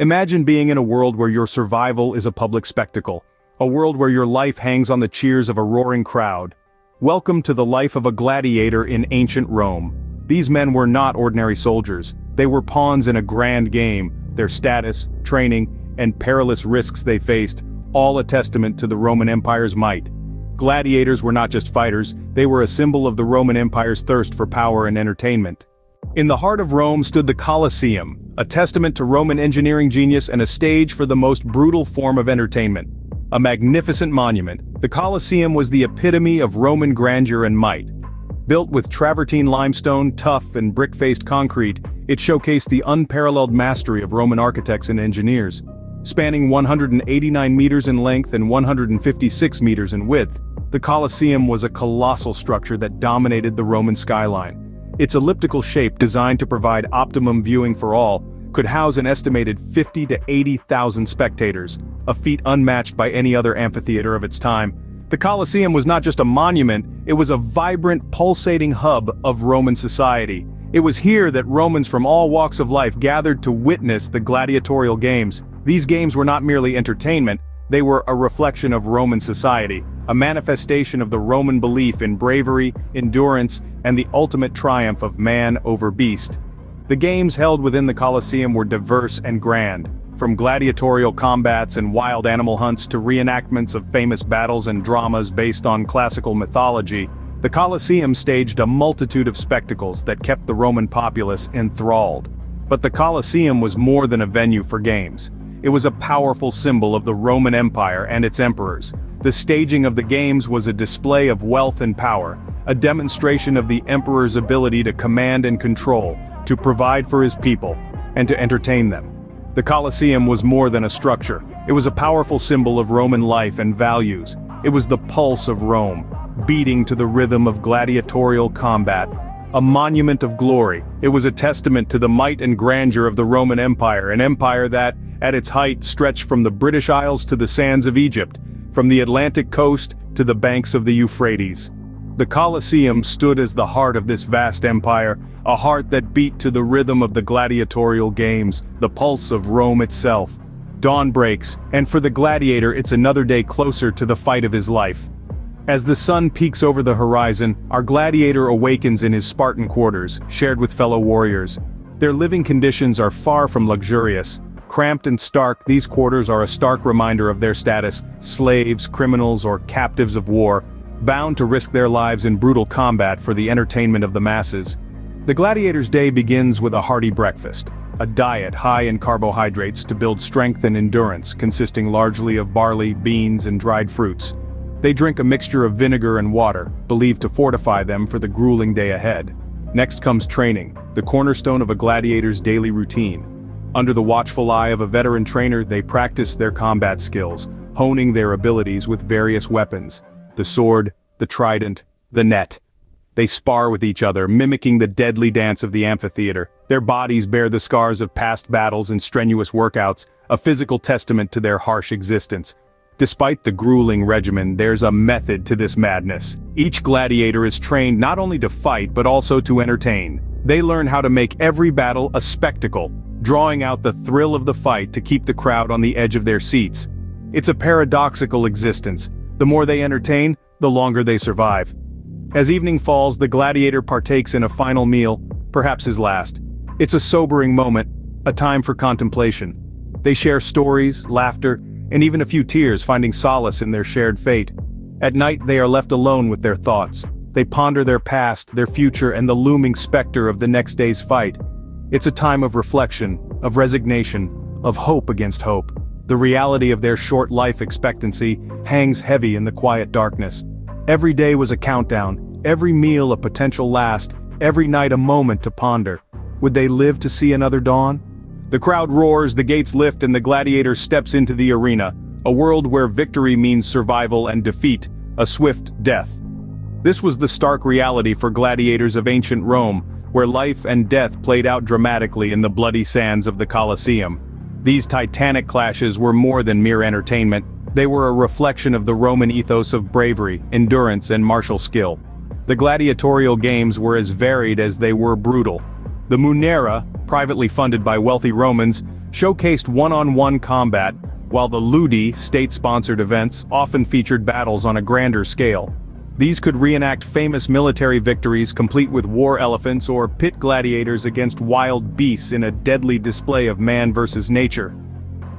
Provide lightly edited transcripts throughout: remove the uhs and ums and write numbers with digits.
Imagine being in a world where your survival is a public spectacle, a world where your life hangs on the cheers of a roaring crowd. Welcome to the life of a gladiator in ancient Rome. These men were not ordinary soldiers. They were pawns in a grand game. Their status, training, and perilous risks they faced, all a testament to the Roman Empire's might. Gladiators were not just fighters, they were a symbol of the Roman Empire's thirst for power and entertainment. In the heart of Rome stood the Colosseum, a testament to Roman engineering genius and a stage for the most brutal form of entertainment. A magnificent monument, the Colosseum was the epitome of Roman grandeur and might. Built with travertine limestone, tuff, and brick-faced concrete, it showcased the unparalleled mastery of Roman architects and engineers. Spanning 189 meters in length and 156 meters in width, the Colosseum was a colossal structure that dominated the Roman skyline. Its elliptical shape, designed to provide optimum viewing for all, could house an estimated 50 to 80,000 spectators, a feat unmatched by any other amphitheater of its time. The Colosseum was not just a monument, it was a vibrant, pulsating hub of Roman society. It was here that Romans from all walks of life gathered to witness the gladiatorial games. These games were not merely entertainment, they were a reflection of Roman society, a manifestation of the Roman belief in bravery, endurance, and the ultimate triumph of man over beast. The games held within the Colosseum were diverse and grand, from gladiatorial combats and wild animal hunts to reenactments of famous battles and dramas based on classical mythology. The Colosseum staged a multitude of spectacles that kept the Roman populace enthralled. But the Colosseum was more than a venue for games. It was a powerful symbol of the Roman Empire and its emperors. The staging of the games was a display of wealth and power, a demonstration of the emperor's ability to command and control, to provide for his people, and to entertain them. The Colosseum was more than a structure. It was a powerful symbol of Roman life and values. It was the pulse of Rome, beating to the rhythm of gladiatorial combat. A monument of glory, it was a testament to the might and grandeur of the Roman Empire, an empire that, at its height, stretched from the British Isles to the sands of Egypt, from the Atlantic coast to the banks of the Euphrates. The Colosseum stood as the heart of this vast empire, a heart that beat to the rhythm of the gladiatorial games, the pulse of Rome itself. Dawn breaks, and for the gladiator it's another day closer to the fight of his life. As the sun peaks over the horizon, our gladiator awakens in his Spartan quarters, shared with fellow warriors. Their living conditions are far from luxurious. Cramped and stark, these quarters are a stark reminder of their status: slaves, criminals, or captives of war, bound to risk their lives in brutal combat for the entertainment of the masses. The gladiator's day begins with a hearty breakfast, a diet high in carbohydrates to build strength and endurance, consisting largely of barley, beans, and dried fruits. They drink a mixture of vinegar and water, believed to fortify them for the grueling day ahead. Next comes training, the cornerstone of a gladiator's daily routine. Under the watchful eye of a veteran trainer, they practice their combat skills, honing their abilities with various weapons: the sword, the trident, the net. They spar with each other, mimicking the deadly dance of the amphitheater. Their bodies bear the scars of past battles and strenuous workouts, a physical testament to their harsh existence. Despite the grueling regimen, there's a method to this madness. Each gladiator is trained not only to fight but also to entertain. They learn how to make every battle a spectacle, drawing out the thrill of the fight to keep the crowd on the edge of their seats. It's a paradoxical existence. The more they entertain, the longer they survive. As evening falls, the gladiator partakes in a final meal, perhaps his last. It's a sobering moment, a time for contemplation. They share stories, laughter, and even a few tears, finding solace in their shared fate. At night, they are left alone with their thoughts. They ponder their past, their future, and the looming specter of the next day's fight. It's a time of reflection, of resignation, of hope against hope. The reality of their short life expectancy hangs heavy in the quiet darkness. Every day was a countdown, every meal a potential last, every night a moment to ponder. Would they live to see another dawn? The crowd roars, the gates lift, and the gladiator steps into the arena, a world where victory means survival and defeat, a swift death. This was the stark reality for gladiators of ancient Rome, where life and death played out dramatically in the bloody sands of the Colosseum. These titanic clashes were more than mere entertainment. They were a reflection of the Roman ethos of bravery, endurance, and martial skill. The gladiatorial games were as varied as they were brutal. The Munera, privately funded by wealthy Romans, showcased one-on-one combat, while the Ludi, state-sponsored events, often featured battles on a grander scale. These could reenact famous military victories complete with war elephants or pit gladiators against wild beasts in a deadly display of man versus nature.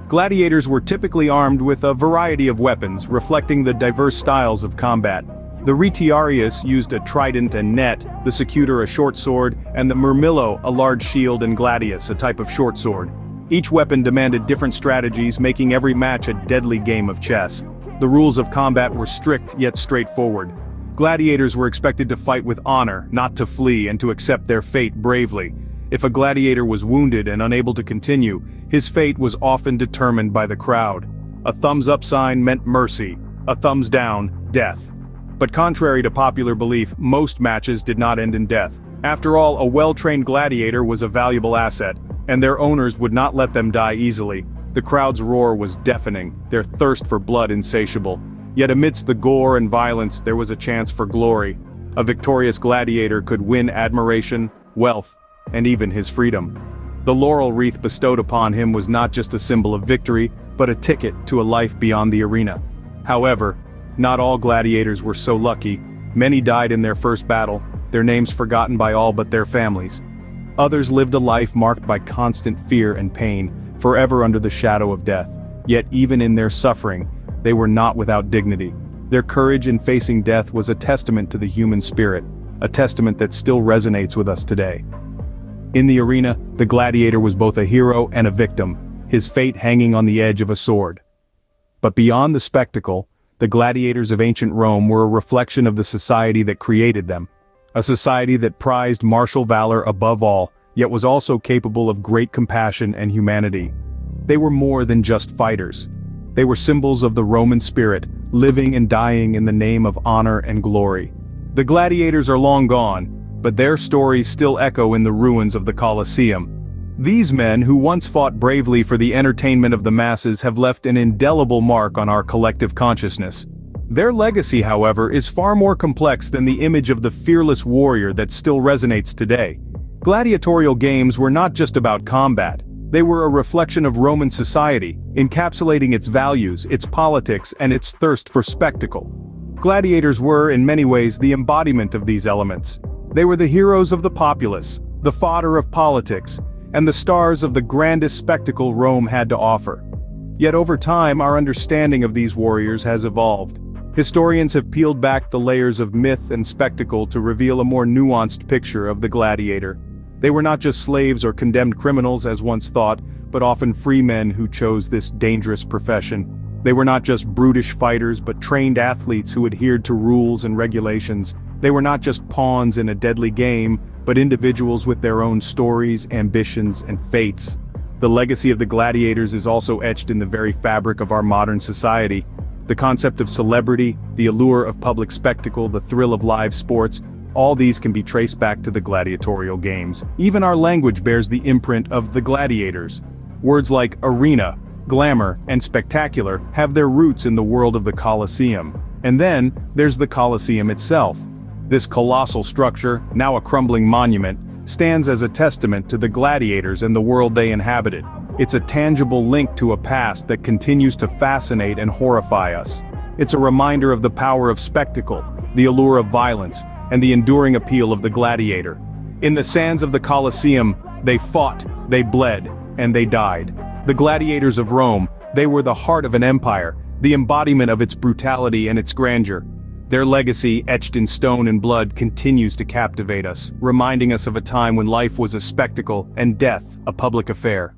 Gladiators were typically armed with a variety of weapons, reflecting the diverse styles of combat. The Retiarius used a trident and net, the Secutor a short sword, and the Murmillo a large shield and gladius, a type of short sword. Each weapon demanded different strategies, making every match a deadly game of chess. The rules of combat were strict yet straightforward. Gladiators were expected to fight with honor, not to flee, and to accept their fate bravely. If a gladiator was wounded and unable to continue, his fate was often determined by the crowd. A thumbs-up sign meant mercy, a thumbs down, death. But contrary to popular belief, most matches did not end in death. After all, a well-trained gladiator was a valuable asset, and their owners would not let them die easily. The crowd's roar was deafening, their thirst for blood insatiable. Yet amidst the gore and violence, there was a chance for glory. A victorious gladiator could win admiration, wealth, and even his freedom. The laurel wreath bestowed upon him was not just a symbol of victory, but a ticket to a life beyond the arena. However, not all gladiators were so lucky. Many died in their first battle, their names forgotten by all but their families. Others lived a life marked by constant fear and pain, forever under the shadow of death. Yet even in their suffering, they were not without dignity. Their courage in facing death was a testament to the human spirit, a testament that still resonates with us today. In the arena, the gladiator was both a hero and a victim, his fate hanging on the edge of a sword. But beyond the spectacle, the gladiators of ancient Rome were a reflection of the society that created them. A society that prized martial valor above all, yet was also capable of great compassion and humanity. They were more than just fighters. They were symbols of the Roman spirit, living and dying in the name of honor and glory. The gladiators are long gone, but their stories still echo in the ruins of the Colosseum. These men, who once fought bravely for the entertainment of the masses, have left an indelible mark on our collective consciousness. Their legacy, however, is far more complex than the image of the fearless warrior that still resonates today. Gladiatorial games were not just about combat. They were a reflection of Roman society, encapsulating its values, its politics, and its thirst for spectacle. Gladiators were, in many ways, the embodiment of these elements. They were the heroes of the populace, the fodder of politics, and the stars of the grandest spectacle Rome had to offer. Yet over time, our understanding of these warriors has evolved. Historians have peeled back the layers of myth and spectacle to reveal a more nuanced picture of the gladiator. They were not just slaves or condemned criminals as once thought, but often free men who chose this dangerous profession. They were not just brutish fighters but trained athletes who adhered to rules and regulations. They were not just pawns in a deadly game, but individuals with their own stories, ambitions, and fates. The legacy of the gladiators is also etched in the very fabric of our modern society. The concept of celebrity, the allure of public spectacle, the thrill of live sports, all these can be traced back to the gladiatorial games. Even our language bears the imprint of the gladiators. Words like arena, glamour, and spectacular have their roots in the world of the Colosseum. And then, there's the Colosseum itself. This colossal structure, now a crumbling monument, stands as a testament to the gladiators and the world they inhabited. It's a tangible link to a past that continues to fascinate and horrify us. It's a reminder of the power of spectacle, the allure of violence, and the enduring appeal of the gladiator. In the sands of the Colosseum, they fought, they bled, and they died. The gladiators of Rome, they were the heart of an empire, the embodiment of its brutality and its grandeur. Their legacy, etched in stone and blood, continues to captivate us, reminding us of a time when life was a spectacle and death a public affair.